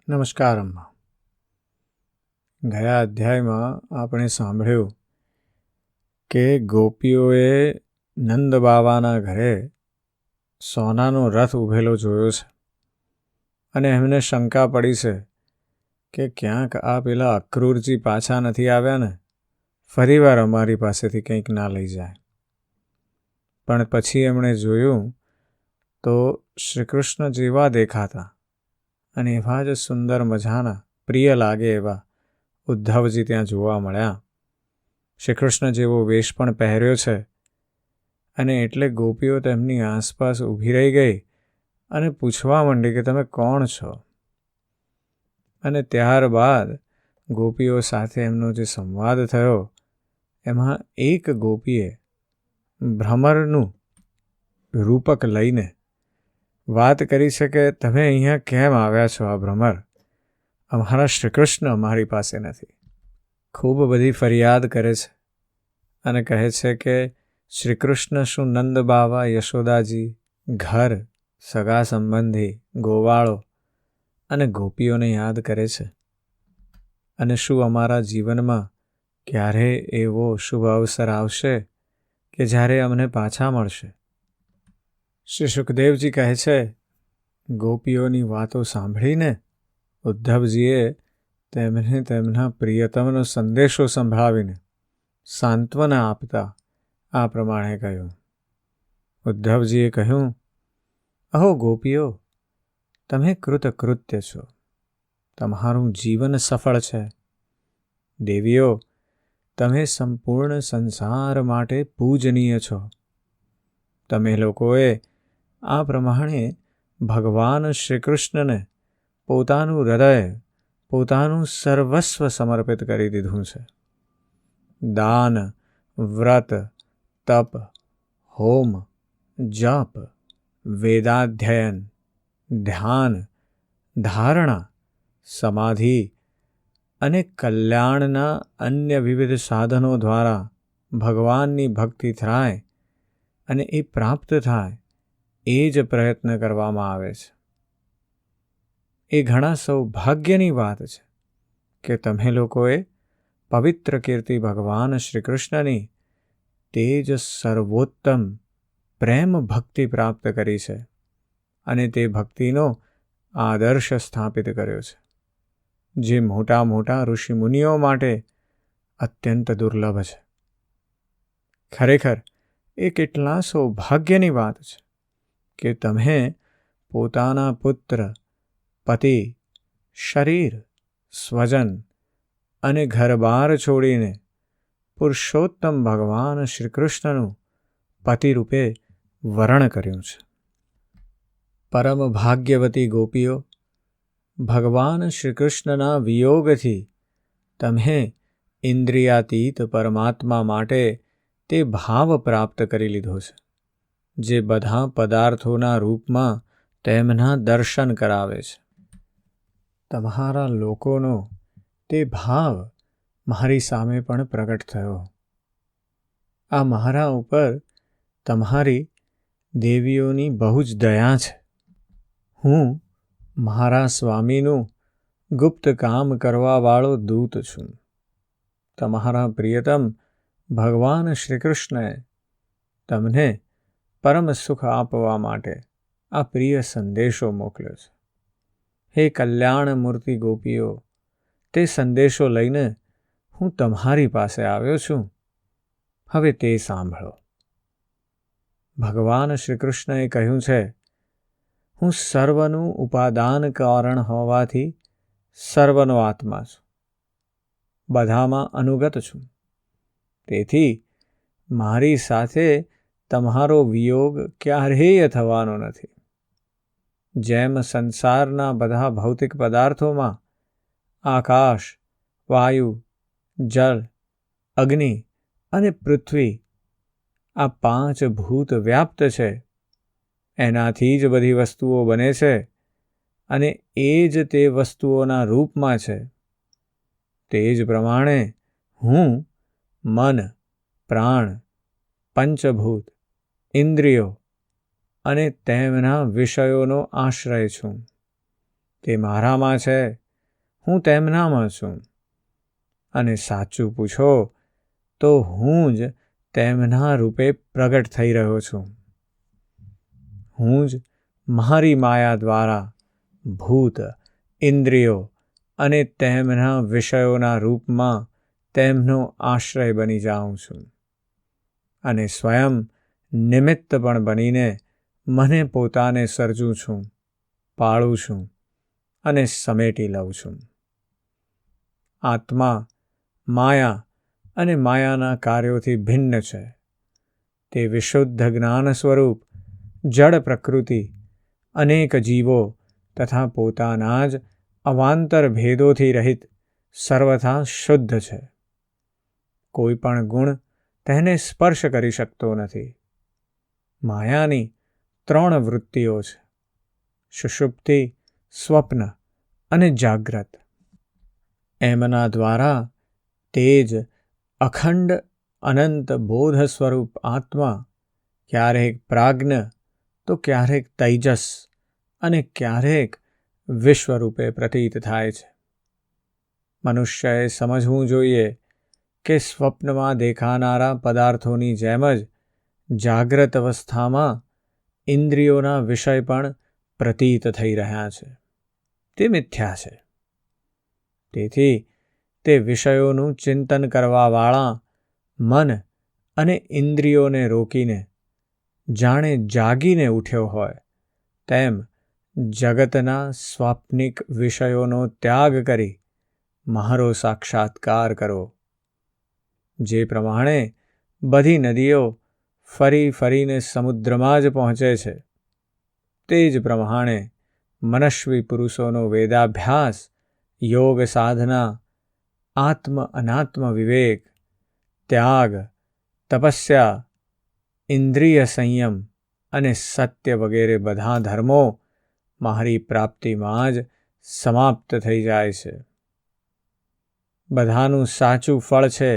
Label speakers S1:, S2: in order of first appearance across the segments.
S1: નમસ્કાર અમ્મા. ગયા અધ્યાયમાં આપણે સાંભળ્યું કે ગોપીઓએ નંદ બાવાના ઘરે સોનાનો રથ ઊભેલો જોયો છે અને એમને શંકા પડી છે કે ક્યાંક આ પેલા અક્રૂરજી પાછા નથી આવ્યા ને, ફરીવાર અમારી પાસેથી કંઈક ના લઈ જાય. પણ પછી એમણે જોયું તો શ્રીકૃષ્ણ જેવા દેખાતા અને એવા જ સુંદર મજાના પ્રિય લાગે એવા ઉદ્ધવજી ત્યાં જોવા મળ્યા. શ્રીકૃષ્ણ જેવો વેશ પણ પહેર્યો છે અને એટલે ગોપીઓ તેમની આસપાસ ઊભી રહી ગઈ અને પૂછવા માંડી કે તમે કોણ છો. અને ત્યારબાદ ગોપીઓ સાથે એમનો જે સંવાદ થયો એમાં એક ગોપીએ ભ્રમરનું રૂપક લઈને વાત કરી છે કે તમે અહીંયા કેમ આવ્યા છો આ ભ્રમર? અમારા શ્રીકૃષ્ણ અમારી પાસે નથી. ખૂબ બધી ફરિયાદ કરે છે અને કહે છે કે શ્રીકૃષ્ણ શું નંદ બાવા, યશોદાજી, ઘર, સગા સંબંધી, ગોવાળો અને ગોપીઓને યાદ કરે છે. અને શું અમારા જીવનમાં ક્યારે એવો શુભ અવસર આવશે કે જ્યારે અમને પાછા મળશે? શ્રી સુખદેવજી કહે છે, ગોપીઓની વાતો સાંભળીને ઉદ્ધવજીએ તેમને તેમના પ્રિયતમનો સંદેશો સંભળાવીને સાંત્વના આપતા આ પ્રમાણે કહ્યું. ઉદ્ધવજીએ કહ્યું, અહો ગોપીઓ, તમે કૃતકૃત્ય છો, તમારું જીવન સફળ છે. દેવીઓ, તમે સંપૂર્ણ સંસાર માટે પૂજનીય છો. તમે લોકોએ આ પ્રમાણે ભગવાન શ્રીકૃષ્ણને પોતાનું હૃદય, પોતાનું સર્વસ્વ સમર્પિત કરી દીધું છે. દાન, વ્રત, તપ, હોમ, જપ, વેદાધ્યયન, ધ્યાન, ધારણા, સમાધિ અને કલ્યાણના અન્ય વિવિધ સાધનો દ્વારા ભગવાનની ભક્તિ થાય અને એ પ્રાપ્ત થાય એ જ પ્રયત્ન કરવામાં આવે છે. એ ઘણા સૌભાગ્યની વાત છે કે તમે લોકોએ પવિત્ર કીર્તિ ભગવાન શ્રીકૃષ્ણની તે જ સર્વોત્તમ પ્રેમ ભક્તિ પ્રાપ્ત કરી છે અને તે ભક્તિનો આદર્શ સ્થાપિત કર્યો છે, જે મોટા મોટા ઋષિમુનિઓ માટે અત્યંત દુર્લભ છે. ખરેખર એ કેટલા સૌભાગ્યની વાત છે કે તમે પોતાના પુત્ર, પતિ, શરીર, સ્વજન અને ઘરબાર છોડીને પુરુષોત્તમ ભગવાન શ્રીકૃષ્ણનું પતિ રૂપે વરણ કર્યું છે. પરમ ભાગ્યવતી ગોપીઓ, ભગવાન શ્રીકૃષ્ણના વિયોગથી તમે ઇન્દ્રિયાતીત પરમાત્મા માટે તે ભાવ પ્રાપ્ત કરી લીધો છે, જે બધા પદાર્થોના રૂપમાં તેમના દર્શન કરાવે છે. તમારા લોકોનો તે ભાવ મારી સામે પણ પ્રગટ થયો. આ મારા ઉપર તમારી દેવીઓની બહુ જ દયા છે. હું મારા સ્વામીનું ગુપ્ત કામ કરવાવાળો દૂત છું. તમારા પ્રિયતમ ભગવાન શ્રીકૃષ્ણએ તમને પરમ સુખ આપવા માટે આ પ્રિય સંદેશો મોકલ્યો છે. હે કલ્યાણ મૂર્તિ ગોપીઓ, તે સંદેશો લઈને હું તમારી પાસે આવ્યો છું. હવે તે સાંભળો. ભગવાન શ્રીકૃષ્ણએ કહ્યું છે, હું સર્વનું ઉપાદાન કારણ હોવાથી સર્વનો આત્મા છું, બધામાં અનુગત છું. તેથી મારી સાથે તમારો વિયોગ ક્યારેય થવાનો નથી. જેમ સંસારના બધા ભૌતિક પદાર્થોમાં આકાશ, વાયુ, જળ, અગ્નિ અને પૃથ્વી આ 5 ભૂત વ્યાપ્ત છે, એનાથી જ બધી વસ્તુઓ બને છે અને એ જ તે વસ્તુઓના રૂપમાં છે. તે જ પ્રમાણે હું મન, પ્રાણ, પંચભૂત, ઇન્દ્રિયો અને તેમના વિષયોનો આશ્રય છું. તે મારામાં છે, હું તેમનામાં છું. અને સાચું પૂછો તો હું જ તેમના રૂપે પ્રગટ થઈ રહ્યો છું. હું જ મારી માયા દ્વારા ભૂત, ઇન્દ્રિયો અને તેમના વિષયોના રૂપમાં તેમનો આશ્રય બની જાઉં છું અને સ્વયં નિમિત્ત પણ બનીને મને પોતાને સર્જું છું, પાળું છું અને સમેટી લઉં છું. આત્મા માયા અને માયાના કાર્યોથી ભિન્ન છે. તે વિશુદ્ધ જ્ઞાન સ્વરૂપ જડ પ્રકૃતિ, અનેક જીવો તથા પોતાના જ અવાંતર ભેદોથી રહિત સર્વથા શુદ્ધ છે. કોઈ પણ ગુણ તેને સ્પર્શ કરી શકતો નથી. માયાની 3 વૃત્તિઓ છે: સુષુપ્તિ, સ્વપ્ન અને જાગ્રત. એમના દ્વારા તે જ અખંડ અનંત બોધ સ્વરૂપ આત્મા ક્યારેક પ્રાજ્ઞ તો ક્યારેક તૈજસ અને ક્યારેક વિશ્વરૂપે પ્રતીત થાય છે. મનુષ્યએ સમજવું જોઈએ કે સ્વપ્નમાં દેખાનારા પદાર્થોની જેમ જ જાગ્રત અવસ્થામાં ઇન્દ્રિયોના વિષય પણ પ્રતીત થઈ રહ્યા છે. તે મિથ્યા છે. તેથી તે વિષયોનું ચિંતન કરવાવાળા મન અને ઇન્દ્રિયોને રોકીને જાણે જાગીને ઉઠ્યો હોય તેમ જગતના સ્વાપ્નિક વિષયોનો ત્યાગ કરી મારો સાક્ષાત્કાર કરો. જે પ્રમાણે બધી નદીઓ ફરી ફરીને સમુદ્રમાં જ પહોંચે છે, તે જ પ્રમાણે મનસ્વી પુરુષોનો વેદાભ્યાસ, યોગ સાધના, આત્મ અનાત્મ વિવેક, ત્યાગ, તપસ્યા, ઇન્દ્રિય સંયમ અને સત્ય વગેરે બધા ધર્મો મારી પ્રાપ્તિમાં જ સમાપ્ત થઈ જાય છે. બધાનું સાચું ફળ છે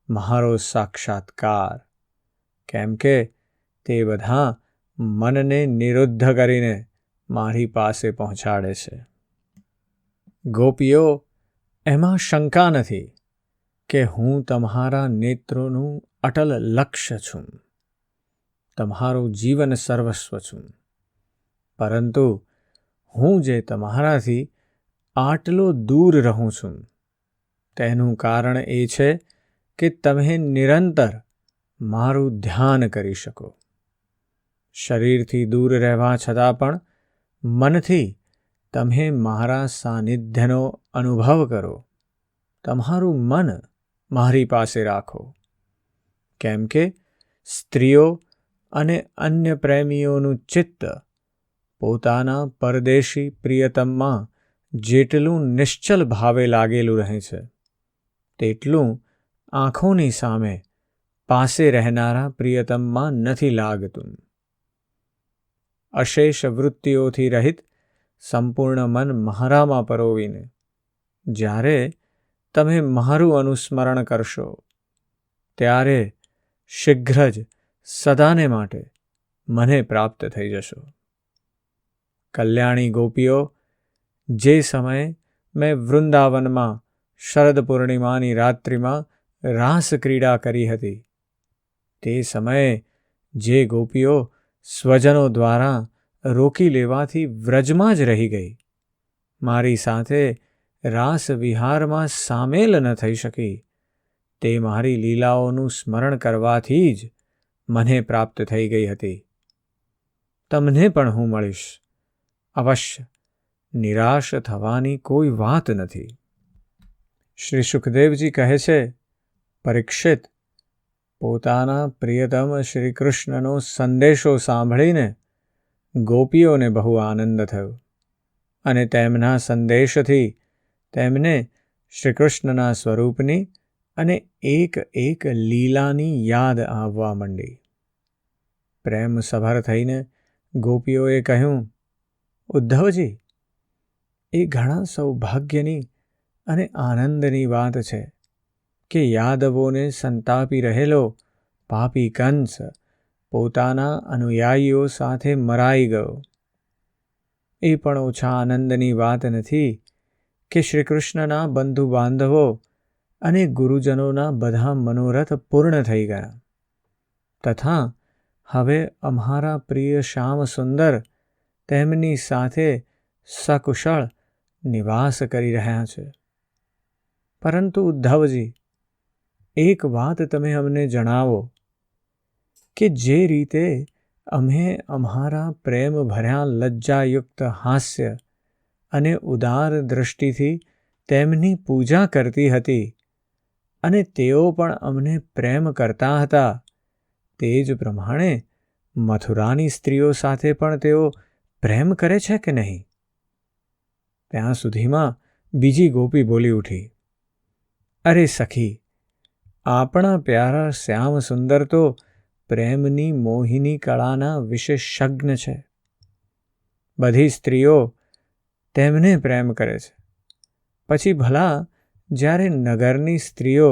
S1: મારો સાક્ષાત્કાર, કેમ કે તે બધા મનને નિરુદ્ધ કરીને મારી પાસે પહોંચાડે છે. ગોપીઓ, એમાં શંકા નથી કે હું તમારા નેત્રોનું અટલ લક્ષ્ય છું, તમારું જીવન સર્વસ્વ છું. પરંતુ હું જે તમારાથી આટલો દૂર રહું છું તેનું કારણ એ છે કે તમે નિરંતર મારું ધ્યાન કરી શકો. શરીરથી દૂર રહેવા છતાં પણ મનથી તમે મારા સાનિધ્યનો અનુભવ કરો. તમારું મન મારી પાસે રાખો, કેમ કે સ્ત્રીઓ અને અન્ય પ્રેમીઓનું ચિત્ત પોતાના પરદેશી પ્રિયતમમાં જેટલું નિશ્ચલ ભાવે લાગેલું રહે છે, તેટલું આંખોની સામે પાસે રહેનારા પ્રિયતમમાં નથી લાગતું. અશેષ વૃત્તિઓથી રહિત સંપૂર્ણ મન મારામાં પરોવીને જ્યારે તમે મારું અનુસ્મરણ કરશો, ત્યારે શીઘ્ર જ સદાને માટે મને પ્રાપ્ત થઈ જશો. કલ્યાણી ગોપીઓ, જે સમયે મેં વૃંદાવનમાં શરદ પૂર્ણિમાની રાત્રિમાં રાસ ક્રીડા કરી હતી, તે સમયે જે ગોપીઓ સ્વજનો દ્વારા રોકી લેવાથી વ્રજમાં જ રહી ગઈ, મારી સાથે રાસ વિહારમાં સામેલ ન થઈ શકી, તે મારી લીલાઓનું સ્મરણ કરવાથી જ મને પ્રાપ્ત થઈ ગઈ હતી. તમને પણ હું મળીશ, અવશ્ય, નિરાશ થવાની કોઈ વાત નથી. શ્રી સુખદેવજી કહે છે, પરીક્ષિત, પોતાના પ્રિયતમ શ્રી કૃષ્ણનો સંદેશો સાંભળીને ગોપીઓને બહુ આનંદ થયો અને તેમના સંદેશથી તેમને શ્રી કૃષ્ણના સ્વરૂપની અને એક એક લીલાની યાદ આવવા માંડી. પ્રેમ સભર થઈને ગોપીઓએ કહ્યું, ઉદ્ધવજી, એ ઘણા સૌભાગ્યની અને આનંદની વાત છે કે યાદવોને સંતાપી રહેલો પાપી કંસ પોતાના અનુયાયીઓ સાથે મરાઈ ગયો. એ પણ ઓછા આનંદની વાત નથી કે શ્રી કૃષ્ણના બંધુ બાંધવો અને ગુરુજનોના બધા મનોરથ પૂર્ણ થઈ ગયા તથા હવે અમારા પ્રિય શ્યામ સુંદર તેમની સાથે સકુશળ નિવાસ કરી રહ્યા છે. પરંતુ ઉદ્ધવજી, એક વાત તમે અમને જણાવો કે જે રીતે અમે અમારા પ્રેમ ભર્યા લજ્જાયુક્ત હાસ્ય અને ઉદાર દૃષ્ટિથી તેમની પૂજા કરતી હતી અને તેઓ પણ અમને પ્રેમ કરતા હતા, તે જ પ્રમાણે મથુરાની સ્ત્રીઓ સાથે પણ તેઓ પ્રેમ કરે છે કે નહીં? ત્યાં સુધીમાં બીજી ગોપી બોલી ઉઠી, અરે સખી, આપણા પ્યારા શ્યામ સુંદર તો પ્રેમની મોહિની કળાના વિશેષજ્ઞ છે. બધી સ્ત્રીઓ તેમને પ્રેમ કરે છે. પછી ભલા જ્યારે નગરની સ્ત્રીઓ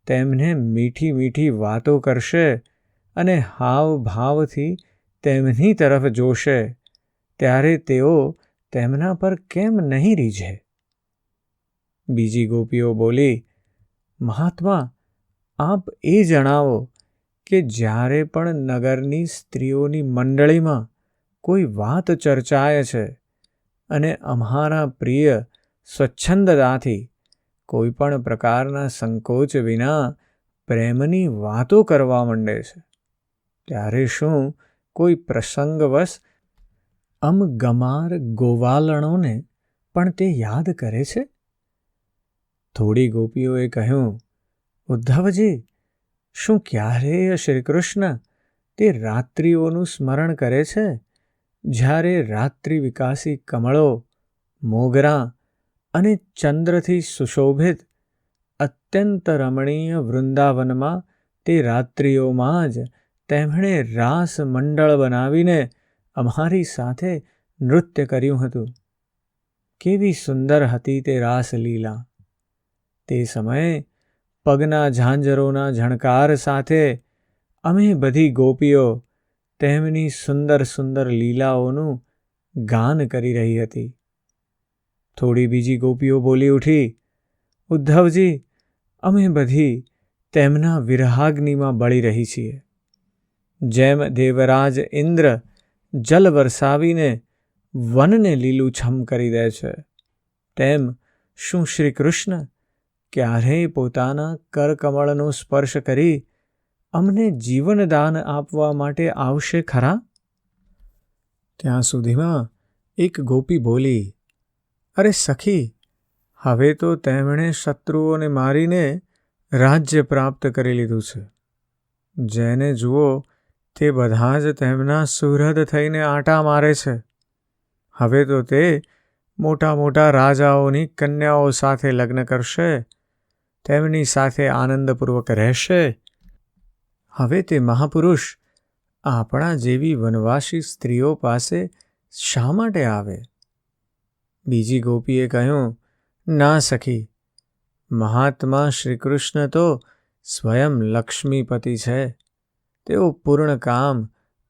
S1: તેમને મીઠી મીઠી વાતો કરશે અને હાવભાવથી તેમની તરફ જોશે, ત્યારે તેઓ તેમના પર કેમ નહીં રીઝે? બીજી ગોપીઓ બોલી, મહાત્મા, આપ એ જણાવો કે જ્યારે પણ નગરની સ્ત્રીઓની મંડળીમાં કોઈ વાત ચર્ચાય છે અને અમારા પ્રિય સ્વચ્છંદતાથી કોઈ પણ પ્રકારના સંકોચ વિના પ્રેમની વાતો કરવા માંડે છે, ત્યારે શું કોઈ પ્રસંગવશ ગમાર ગોવાલણોને પણ તે યાદ કરે છે? થોડી ગોપીઓએ કહ્યું, ઉદ્ધવજી, શું ક્યારેય શ્રીકૃષ્ણ તે રાત્રિઓનું સ્મરણ કરે છે જ્યારે રાત્રિ વિકાસી કમળો, મોગરા અને ચંદ્રથી સુશોભિત અત્યંત રમણીય વૃંદાવનમાં તે રાત્રિઓમાં જ તેમણે રાસ મંડળ બનાવીને અમારી સાથે નૃત્ય કર્યું હતું? કેવી સુંદર હતી તે રાસલીલા! તે સમયે પગના ઝાંઝરોના ઝણકાર સાથે અમે બધી ગોપીઓ તેમની સુંદર સુંદર લીલાઓનું ગાન કરી રહી હતી. થોડી બીજી ગોપીઓ બોલી ઉઠી, ઉદ્ધવજી, અમે બધી તેમના વિરહાગ્નિમાં બળી રહી છીએ. જેમ દેવરાજ ઇન્દ્ર જલ વરસાવીને વનને લીલુંછમ કરી દે છે, તેમ શું શ્રી કૃષ્ણ ક્યારેય પોતાના કરકમળનો સ્પર્શ કરી અમને જીવનદાન આપવા માટે આવશે ખરા? ત્યાં સુધીમાં એક ગોપી બોલી, અરે સખી, હવે તો તેમણે શત્રુઓને મારીને રાજ્ય પ્રાપ્ત કરી લીધું છે. જેને જુઓ તે બધા જ તેમના સુહૃદ થઈને આંટા મારે છે. હવે તો તે મોટા મોટા રાજાઓની કન્યાઓ સાથે લગ્ન કરશે, તેમની સાથે આનંદપૂર્વક રહેશે. હવે તે મહાપુરુષ આપણા જેવી વનવાસી સ્ત્રીઓ પાસે શા માટે આવે? બીજી ગોપીએ કહ્યું, ના સખી, મહાત્મા શ્રીકૃષ્ણ તો સ્વયં લક્ષ્મીપતિ છે. તેઓ પૂર્ણ કામ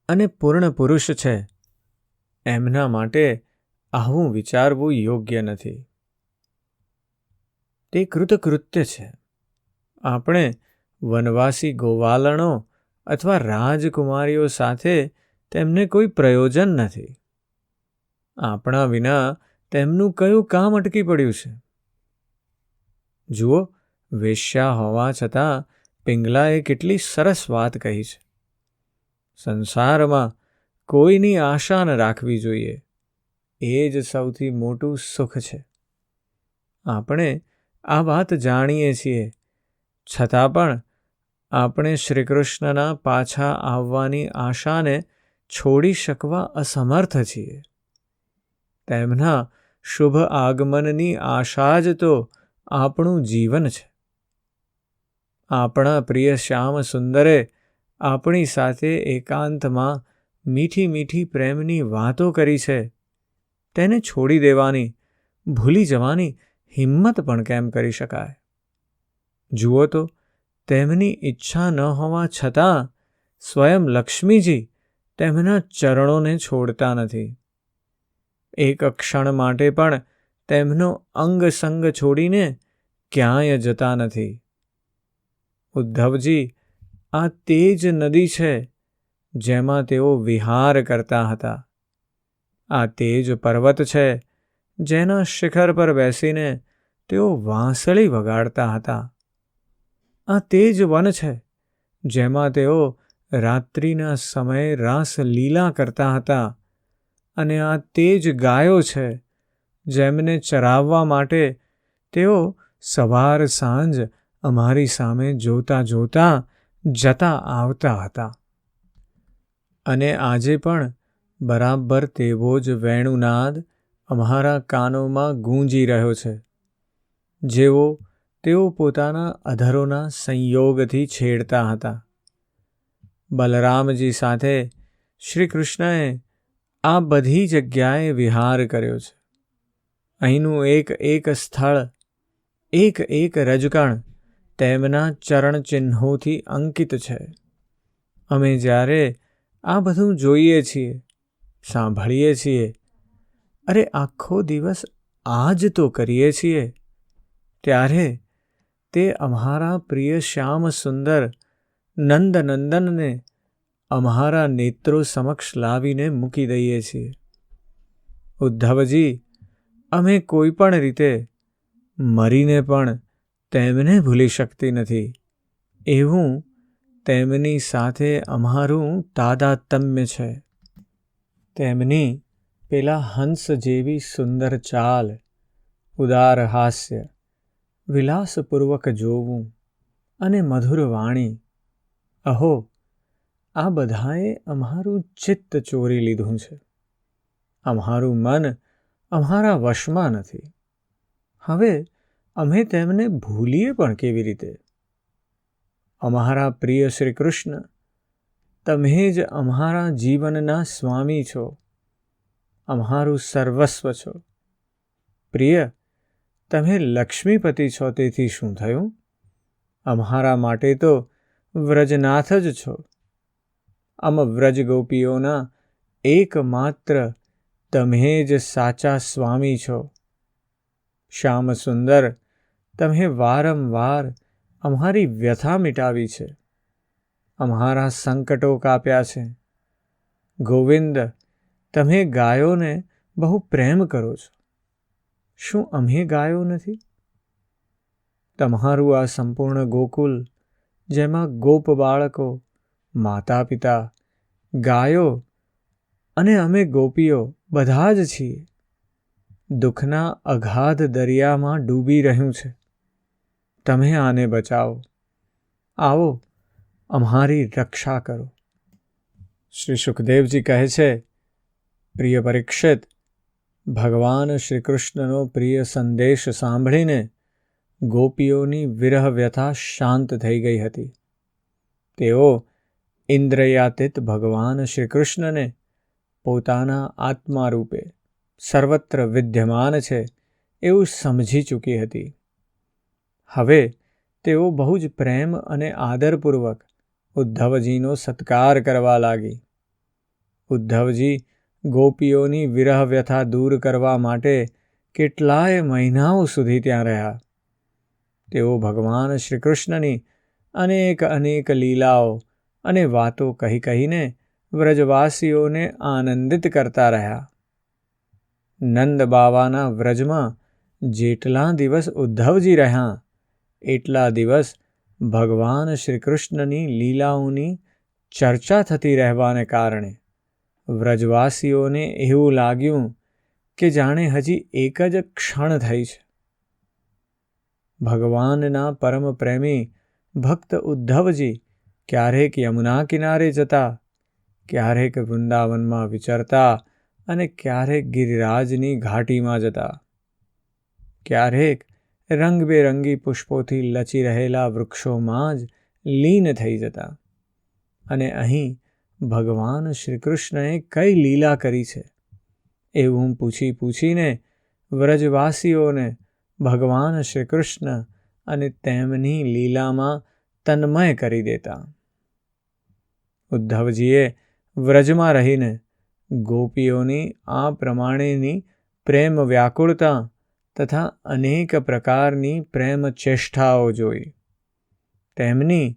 S1: અને પૂર્ણ પુરુષ છે. એમના માટે આવું વિચારવું યોગ્ય નથી. તે કૃતકૃત્ય છે. આપણે વનવાસી ગોવાલણો અથવા રાજકુમારીઓ સાથે તેમને કોઈ પ્રયોજન નથી. આપણા વિના તેમનું કયું કામ અટકી પડ્યું છે? જુઓ, વેશ્યા હોવા છતાં પિંગલાએ કેટલી સરસ વાત કહી છે. સંસારમાં કોઈની આશા ન રાખવી જોઈએ, એ જ સૌથી મોટું સુખ છે. આપણે આ વાત જાણીએ છીએ, છતાં પણ આપણે શ્રીકૃષ્ણના પાછા આવવાની આશાને છોડી શકવા અસમર્થ છીએ. તેમના શુભ આગમનની આશા જ તો આપણું જીવન છે. આપણા પ્રિય શ્યામ સુંદરે આપણી સાથે એકાંતમાં મીઠી મીઠી પ્રેમની વાતો કરી છે. તેને છોડી દેવાની, ભૂલી જવાની હિંમત પણ કેમ કરી શકાય? જુઓ તો, તેમની ઈચ્છા ન હોવા છતાં સ્વયં લક્ષ્મીજી તેમના ચરણોને છોડતા નથી. એક ક્ષણ માટે પણ તેમનો અંગ સંગ છોડીને ક્યાંય જતા નથી. ઉદ્ધવજી, આ તે જ નદી છે જેમાં તેઓ વિહાર કરતા હતા. આ તે જ પર્વત છે જેના શિખર પર બેસીને તેઓ વાંસળી વગાડતા હતા. આ તે જ વન છે જેમાં તેઓ રાત્રિના સમયે રાસ લીલા કરતા હતા. અને આ તે જ ગાયો છે જેમને ચરાવવા માટે તેઓ સવાર સાંજ અમારી સામે જોતા જોતા જતા આવતા હતા. અને આજે પણ બરાબર તેવો જ વેણુનાદ અમારા કાનોમાં ગૂંજી રહ્યો છે, જેવો તેઓ પોતાના અધરોના સંયોગથી છેડતા હતા. બલરામજી સાથે શ્રી કૃષ્ણએ આ બધી જગ્યાએ વિહાર કર્યો છે. અહીંનું એક એક સ્થળ, એક એક રજકણ તેમના ચરણ ચિહ્નોથી અંકિત છે. અમે જ્યારે આ બધું જોઈએ છીએ, સાંભળીએ છીએ, અરે આખો દિવસ આ જ તો કરીએ છીએ, ત્યારે તે અમારા પ્રિય શ્યામ સુંદર નંદનંદનને અમારા નેત્રો સમક્ષ લાવીને મૂકી દઈએ છીએ. ઉદ્ધવજી, અમે કોઈ પણ રીતે મરીને પણ તેમને ભૂલી શકતી નથી. એવું તેમની સાથે અમારું તાદાત્મ્ય છે. તેમની પેલા હંસ જેવી સુંદર ચાલ, ઉદાર હાસ્ય, વિલાસપૂર્વક જોવું અને મધુર વાણી, અહો, આ બધાએ અમારું ચિત્ત ચોરી લીધું છે. અમારું મન અમારા વશમાં નથી. હવે અમે તેમને ભૂલીએ પણ કેવી રીતે? અમારા પ્રિય શ્રી કૃષ્ણ, તમે જ અમારા જીવનના સ્વામી છો, અમારું સર્વસ્વ છો. પ્રિય, તમે લક્ષ્મીપતિ છો, તેથી શું થયું? અમારા માટે તો વ્રજનાથ જ છો. વ્રજ ગોપીઓના એકમાત્ર તમે જ સાચા સ્વામી છો. શ્યામ સુંદર, તમે વારંવાર અમારી વ્યથા મિટાવી છે, અમારા સંકટો કાપ્યા છે. ગોવિંદ, તમે ગાયોને બહુ પ્રેમ કરો છો. શું અમે ગાયો નથી? તમારું આ સંપૂર્ણ ગોકુલ, જેમાં ગોપ બાળકો, માતા પિતા, ગાયો અને અમે ગોપીઓ બધા જ છીએ, દુઃખના અગાધ દરિયામાં ડૂબી રહ્યું છે. તમે આને બચાવો. આવો, અમારી રક્ષા કરો. શ્રી સુખદેવજી કહે છે, પ્રિય પરીક્ષિત, ભગવાન શ્રી કૃષ્ણનો પ્રિય સંદેશ સાંભળીને ગોપીઓની વિરહ વ્યથા શાંત થઈ ગઈ હતી. તેઓ ઇન્દ્રયાતીત ભગવાન શ્રી કૃષ્ણને પોતાના આત્મા રૂપે સર્વત્ર વિદ્યમાન છે એવું સમજી ચૂકી હતી. હવે તેઓ બહુ જ પ્રેમ અને આદરપૂર્વક ઉદ્ધવજીનો સત્કાર કરવા લાગી. ઉદ્ધવજી ગોપીઓની વિરહ વ્યથા દૂર કરવા માટે કેટલાય મહિનાઓ સુધી ત્યાં રહ્યા. તેઓ ભગવાન શ્રી કૃષ્ણની અનેક અનેક લીલાઓ અને વાતો કહી કહીને વ્રજવાસીઓને આનંદિત કરતા રહ્યા. નંદ બાવાના વ્રજમાં જેટલા દિવસ ઉદ્ધવજી રહ્યા, એટલા દિવસ ભગવાન શ્રી કૃષ્ણની લીલાઓની ચર્ચા થતી રહેવાને કારણે વ્રજવાસીઓને એવું લાગ્યું કે જાણે હજી એક જ ક્ષણ થઈ છે. ભગવાનના પરમ પ્રેમી ભક્ત ઉદ્ધવજી ક્યારેક યમુના કિનારે જતા, ક્યારેક વૃંદાવનમાં વિચરતા અને ક્યારેક ગિરિરાજની ઘાટીમાં જતા, ક્યારેક રંગબેરંગી પુષ્પોથી લચી રહેલા વૃક્ષોમાં જ લીન થઈ જતા. અને અહીં ભગવાન શ્રી કૃષ્ણએ કઈ લીલા કરી છે એવું પૂછી પૂછીને વ્રજવાસીઓને ભગવાન શ્રી કૃષ્ણ અને તેમની લીલામાં તન્મય કરી દેતા. ઉદ્ધવજીએ વ્રજમાં રહીને ગોપીઓની આ પ્રમાણેની પ્રેમ વ્યાકુળતા તથા અનેક પ્રકારની પ્રેમ ચેષ્ટાઓ જોઈ. તેમની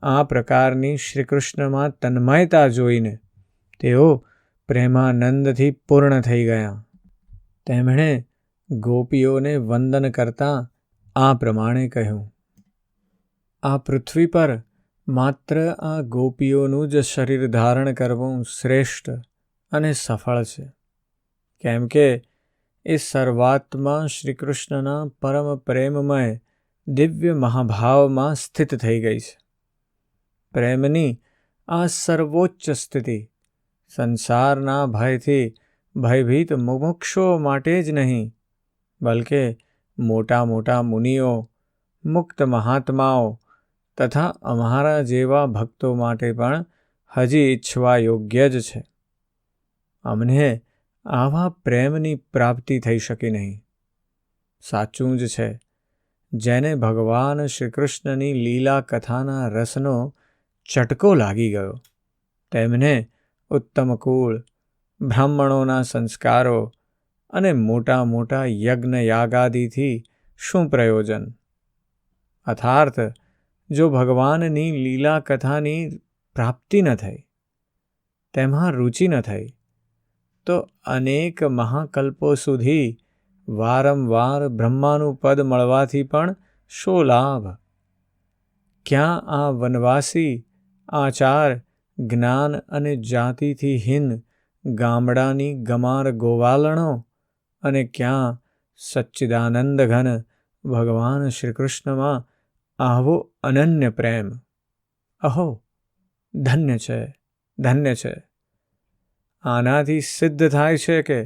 S1: આ પ્રકારની શ્રીકૃષ્ણમાં તન્મયતા જોઈને તેઓ પ્રેમાનંદથી પૂર્ણ થઈ ગયા. તેમણે ગોપીઓને વંદન કરતા આ પ્રમાણે કહ્યું: આ પૃથ્વી પર માત્ર આ ગોપીઓનું જ શરીર ધારણ કરવું શ્રેષ્ઠ અને સફળ છે, કેમ કે એ સર્વાત્મા શ્રીકૃષ્ણના પરમ પ્રેમમય દિવ્ય મહાભાવમાં સ્થિત થઈ ગઈ છે. પ્રેમની આ સર્વોચ્ચ સ્થિતિ સંસારના ભયથી ભયભીત મુમુક્ષુઓ માટે જ નહીં, બલકે મોટા મોટા મુનિઓ, મુક્ત મહાત્માઓ તથા અમારા જેવા ભક્તો માટે પણ હજી ઈચ્છવા યોગ્ય જ છે. અમને આવા પ્રેમની પ્રાપ્તિ થઈ શકી નહીં. સાચું જ છે, જેને ભગવાન શ્રીકૃષ્ણની લીલા કથાના રસનો ચટકો લાગી ગયો, તેમને ઉત્તમ કુળ, બ્રાહ્મણોના સંસ્કારો અને મોટા મોટા યજ્ઞ યાગાદિથી શું પ્રયોજન? અર્થાત જો ભગવાનની લીલા કથાની પ્રાપ્તિ ન થઈ, તેમાં રુચિ ન થઈ, તો અનેક મહાકલ્પો સુધી વારંવાર બ્રહ્માનું પદ મળવાથી પણ શો લાભ? ક્યાં આ વનવાસી આચાર, જ્ઞાન અને જાતિથી હીન ગામડાની ગમાર ગોવાલણો અને ક્યાં સચ્ચિદાનંદ ઘન ભગવાન શ્રીકૃષ્ણમાં આવો અનન્ય પ્રેમ! અહો, ધન્ય છે, ધન્ય છે! આનાથી સિદ્ધ થાય છે કે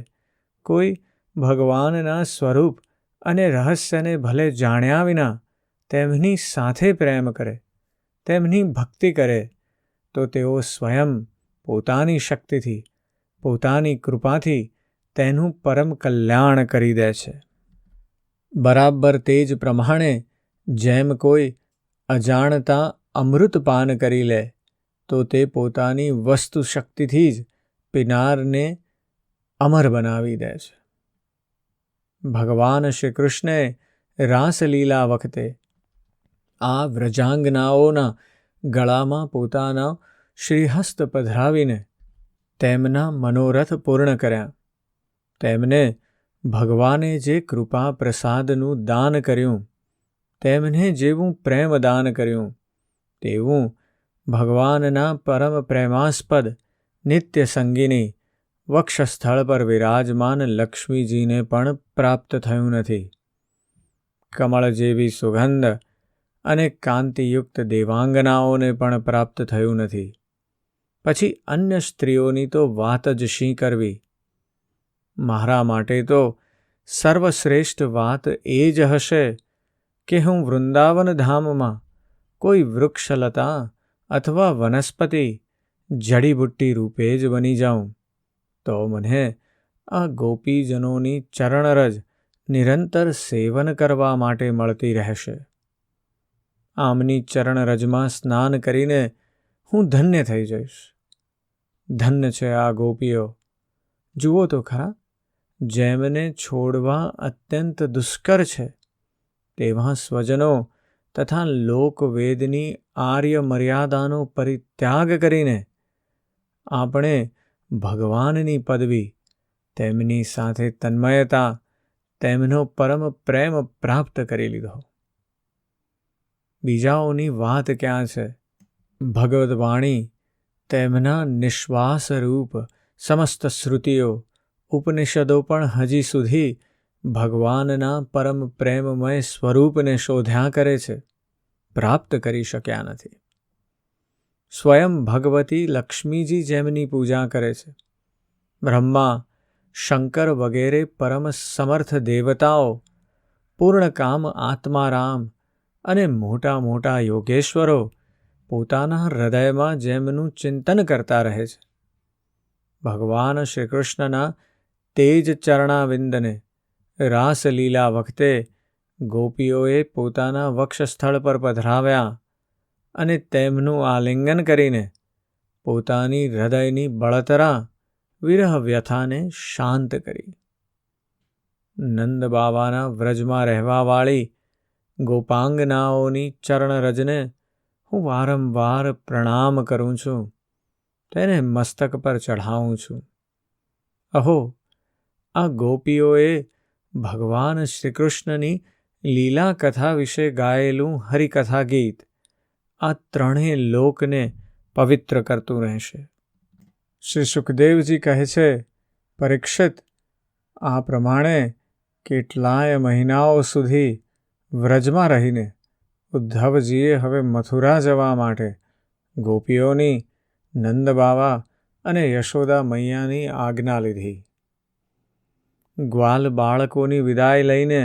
S1: કોઈ ભગવાનના સ્વરૂપ અને રહસ્યને ભલે જાણ્યા વિના તેમની સાથે પ્રેમ કરે, તેમની ભક્તિ કરે, તો તેઓ સ્વયં પોતાની શક્તિથી, પોતાની કૃપાથી તેનું પરમ કલ્યાણ કરી દે છે. બરાબર તે જ પ્રમાણે જેમ કોઈ અજાણતા અમૃતપાન કરી લે, તો તે પોતાની વસ્તુ શક્તિથી જ પીનારને અમર બનાવી દે છે. ભગવાન શ્રી કૃષ્ણે રાસલીલા વખતે આ વ્રજાંગનાઓના ગળામાં પોતાના શ્રીહસ્ત પધરાવીને તેમના મનોરથ પૂર્ણ કર્યા. તેમને ભગવાને જે કૃપા પ્રસાદનું દાન કર્યું, તેમને જેવું પ્રેમદાન કર્યું, તેવું ભગવાનના પરમ પ્રેમાસ્પદ નિત્ય સંગીની વક્ષસ્થળ પર વિરાજમાન લક્ષ્મીજીને પણ પ્રાપ્ત થયું નથી. કમળ જેવી સુગંધ અને કાંતિયુક્ત દેવાંગનાઓને પણ પ્રાપ્ત થયું નથી. પછી અન્ય સ્ત્રીઓની તો વાત જ શી કરવી? મારા માટે તો સર્વશ્રેષ્ઠ વાત એ જ હશે કે હું વૃંદાવન ધામમાં કોઈ વૃક્ષલતા અથવા વનસ્પતિ જડીબુટ્ટી રૂપે જ બની જાઉં, તો મને આ ગોપીજનોની ચરણરજ નિરંતર સેવન કરવા માટે મળતી રહેશે. આમની ચરણરજમાં સ્નાન કરીને હું ધન્ય થઈ જઈશ. ધન્ય છે આ ગોપીઓ! જુઓ તો ખરા, જેમને છોડવા અત્યંત દુષ્કર છે, તેવા સ્વજનો તથા લોકવેદની આર્ય મર્યાદાનો પરિત્યાગ કરીને આપણે ભગવાનની પદવી, તેમની સાથે તન્મયતા, તેમનો પરમ પ્રેમ પ્રાપ્ત કરી લીધો. બીજાઓની વાત ક્યાં છે? ભગવદ્ વાણી, તેમના નિશ્વાસ રૂપ સમસ્ત શ્રુતિઓ, ઉપનિષદો પણ હજી સુધી ભગવાનના પરમ પ્રેમમય સ્વરૂપને શોધ્યા કરે છે, પ્રાપ્ત કરી શક્યા નથી. સ્વયં ભગવતી લક્ષ્મીજી જેમની પૂજા કરે છે, બ્રહ્મા, શંકર વગેરે પરમ સમર્થ દેવતાઓ, પૂર્ણકામ આત્મારામ અને મોટા મોટા યોગેશ્વરો પોતાના હૃદયમાં જેમનું ચિંતન કરતા રહે છે, ભગવાન શ્રી કૃષ્ણના તેજ ચરણાવિંદને રાસલીલા વખતે ગોપીઓએ પોતાના વક્ષસ્થળ પર પધરાવ્યા અને તેમનું આલિંગન કરીને પોતાની હૃદયની બળતરા વિરહ વ્યથાને શાંત કરી. નંદ બાબાના વ્રજમાં રહેવાવાળી ગોપાંગનાઓની ચરણરજને હું વારંવાર પ્રણામ કરું છું, તેને મસ્તક પર ચઢાવું છું. અહો, આ ગોપીઓએ ભગવાન શ્રીકૃષ્ણની લીલા કથા વિશે ગાયેલું હરિકથા ગીત આ ત્રણેય લોકને પવિત્ર કરતું રહેશે. શ્રી સુખદેવજી કહે છે, પરીક્ષિત, આ પ્રમાણે કેટલાય મહિનાઓ સુધી વ્રજમાં રહીને ઉદ્ધવજીએ હવે મથુરા જવા માટે ગોપીઓની, નંદ બાવા અને યશોદા મૈયાની આજ્ઞા લીધી. ગ્વાલ બાળકોની વિદાય લઈને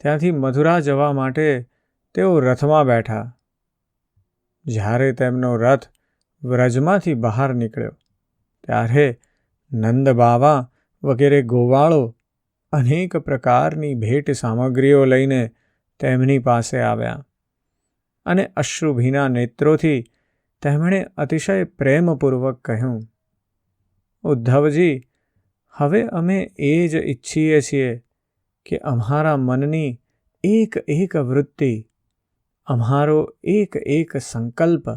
S1: ત્યાંથી મથુરા જવા માટે તેઓ રથમાં બેઠા. જ્યારે તેમનો રથ વ્રજમાંથી બહાર નીકળ્યો ત્યારે નંદ બાવા વગેરે ગોવાળો અનેક પ્રકારની ભેટ સામગ્રીઓ લઈને તેમની પાસે આવ્યા અને અશ્રુભીના નેત્રોથી તેમણે અતિશય પ્રેમપૂર્વક કહ્યું, ઉદ્ધવજી, હવે અમે એ જ ઈચ્છીએ છીએ કે અમારા મનની એક એક વૃત્તિ, અમારો એક એક સંકલ્પ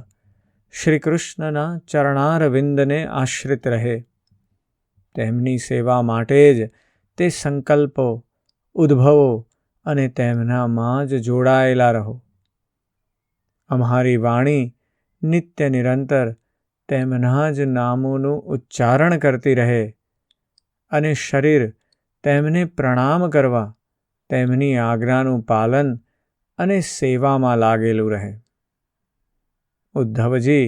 S1: શ્રીકૃષ્ણના ચરણારવિંદને આશ્રિત રહે. તેમની સેવા માટે જ તે સંકલ્પો, ઉદ્ભવો અને તેમનામાં જ જોડાયેલા રહો. અમારી વાણી નિત્ય નિરંતર તેમના જ નામોનું ઉચ્ચારણ કરતી રહે અને શરીર તેમને પ્રણામ કરવા, તેમની આજ્ઞાનું પાલન અને સેવામાં લાગેલું રહે. ઉદ્ધવજી,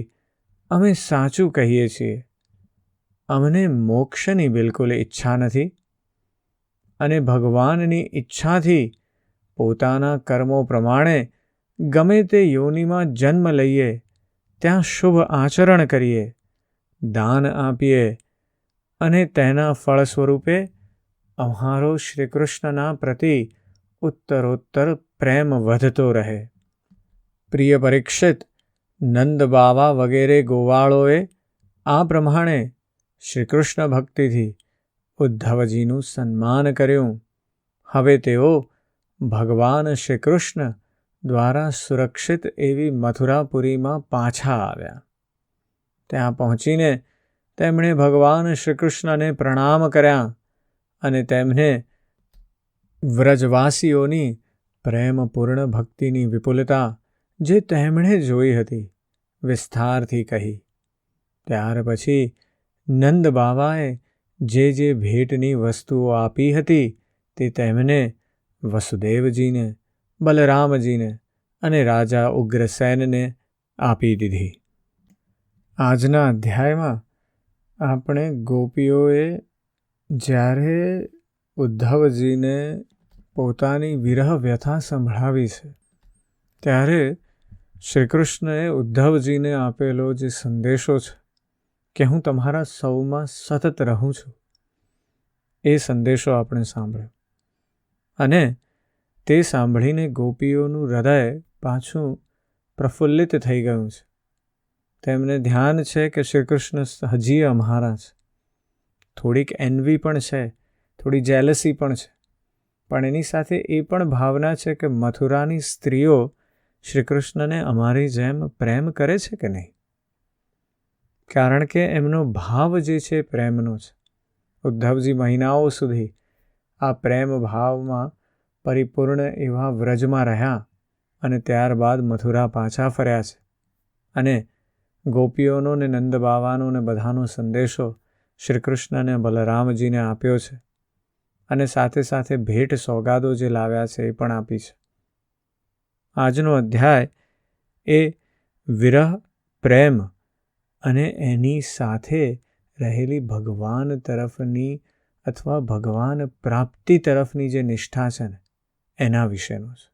S1: અમે સાચું કહીએ છીએ, અમને મોક્ષની બિલકુલ ઈચ્છા નથી અને ભગવાનની ઈચ્છાથી પોતાના કર્મો પ્રમાણે ગમે તે યોનિમાં જન્મ લઈએ, ત્યાં શુભ આચરણ કરીએ, દાન આપીએ અને તેના ફળ સ્વરૂપે અમારો શ્રીકૃષ્ણના પ્રતિ ઉત્તરોત્તર પ્રેમ વધતો રહે. પ્રિય પરીક્ષિત, નંદ બાવા વગેરે ગોવાળોએ આ પ્રમાણે શ્રીકૃષ્ણ ભક્તિથી ઉદ્ધવજીનું સન્માન કર્યું. હવે તેઓ ભગવાન શ્રીકૃષ્ણ દ્વારા સુરક્ષિત એવી મથુરાપુરીમાં પાછા આવ્યા. ત્યાં પહોંચીને તેમણે ભગવાન શ્રીકૃષ્ણને પ્રણામ કર્યા અને તેમને વ્રજવાસીઓની પ્રેમપૂર્ણ ભક્તિની વિપુલતા જે તેમણે જોઈ હતી વિસ્તારથી કહી. ત્યાર પછી નંદ બાવાએ જે ભેટની વસ્તુઓ આપી હતી તે તેમને વસુદેવજીને, બલરામજીને અને રાજા ઉગ્રસેનને આપી દીધી. આજના અધ્યાયમાં આપણે ગોપીઓએ જ્યારે ઉદ્ધવજીને પોતાની વિરહ વ્યથા સંભળાવી છે ત્યારે શ્રીકૃષ્ણએ ઉદ્ધવજીને આપેલો જે સંદેશો છે કે હું તમારા સૌમાં સતત રહું છું, એ સંદેશો આપણે સાંભળ્યો અને તે સાંભળીને ગોપીઓનું હૃદય પાછું પ્રફુલ્લિત થઈ ગયું છે. તેમને ધ્યાન છે કે શ્રીકૃષ્ણ હજી અમારા છે. થોડીક એન્વી પણ છે, થોડી જેલસી પણ છે, પણ એની સાથે એ પણ ભાવના છે કે મથુરાની સ્ત્રીઓ શ્રીકૃષ્ણને અમારી જેમ પ્રેમ કરે છે કે નહીં, કારણ કે એમનો ભાવ જે છે પ્રેમનો છે. ઉદ્ધવજી મહિનાઓ સુધી આ પ્રેમ ભાવમાં પરિપૂર્ણ એવા વ્રજમાં રહ્યા અને ત્યારબાદ મથુરા પાછા ફર્યા છે અને ગોપીઓનો ને નંદ બાવાનો ને બધાનો સંદેશો શ્રીકૃષ્ણને બલરામજીને આપ્યો છે અને સાથે સાથે ભેટ સોગાદો જે લાવ્યા છે એ પણ આપી છે. આજનો અધ્યાય એ વિરહ, પ્રેમ અને એની સાથે રહેલી ભગવાન તરફની અથવા ભગવાન પ્રાપ્તિ તરફની જે નિષ્ઠા છે ને એના વિશેનો છે.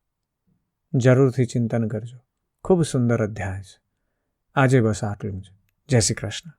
S1: જરૂરથી ચિંતન કરજો. ખૂબ સુંદર અધ્યાય છે. આજે બસ આટલું જ. જય શ્રી કૃષ્ણ.